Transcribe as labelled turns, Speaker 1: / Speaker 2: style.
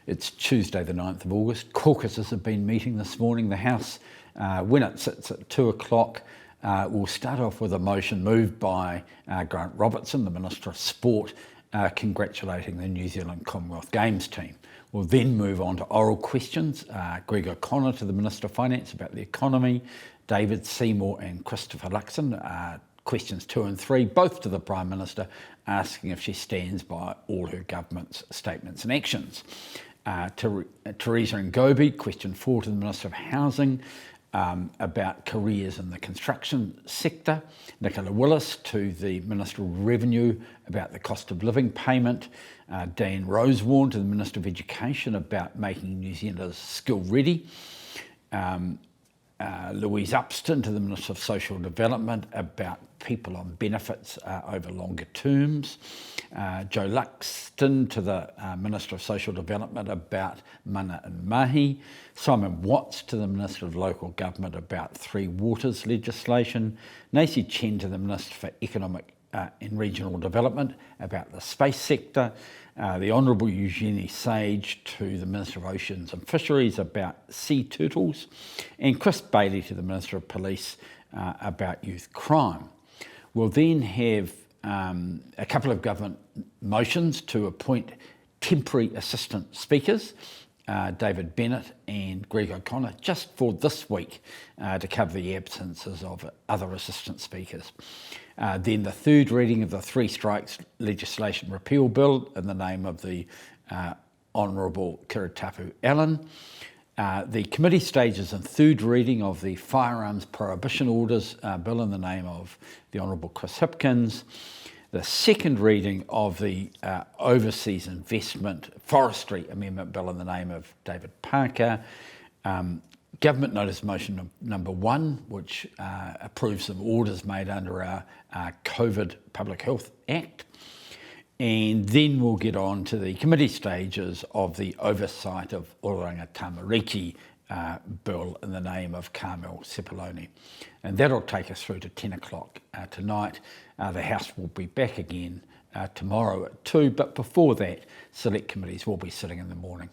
Speaker 1: It's Tuesday the 9th of August. Caucuses have been meeting this morning. The House, when it sits at 2 o'clock, will start off with a motion moved by Grant Robertson, the Minister of Sport, congratulating the New Zealand Commonwealth Games team. We'll then move on to oral questions. Greg O'Connor to the Minister of Finance about the economy, David Seymour and Christopher Luxon, questions 2 and 3, both to the Prime Minister, asking if she stands by all her government's statements and actions. Teresa Ngobi, question 4 to the Minister of Housing, about careers in the construction sector. Nicola Willis to the Minister of Revenue about the cost of living payment. Dan Rosewarne to the Minister of Education about making New Zealanders skill ready. Louise Upston to the Minister of Social Development about people on benefits over longer terms. Joe Luxton to the Minister of Social Development about mana and mahi. Simon Watts to the Minister of Local Government about Three Waters legislation. Nacy Chen to the Minister for Economic and Regional Development about the space sector. The Honourable Eugenie Sage to the Minister of Oceans and Fisheries about sea turtles, and Chris Bailey to the Minister of Police about youth crime. We'll then have a couple of government motions to appoint temporary assistant speakers, David Bennett and Greg O'Connor, just for this week to cover the absences of other assistant speakers. Then the third reading of the Three Strikes legislation repeal bill in the name of the Honourable Kiritapu Allan. The committee stages and third reading of the Firearms Prohibition Orders bill in the name of the Honourable Chris Hipkins. The second reading of the Overseas Investment Forestry Amendment Bill in the name of David Parker. Government Notice Motion number 1, which approves some orders made under our COVID Public Health Act. And then we'll get on to the committee stages of the Oversight of Oranga Tamariki bill in the name of Carmel Sepuloni. And that'll take us through to 10 o'clock tonight. The House will be back again tomorrow at 2, but before that, select committees will be sitting in the morning.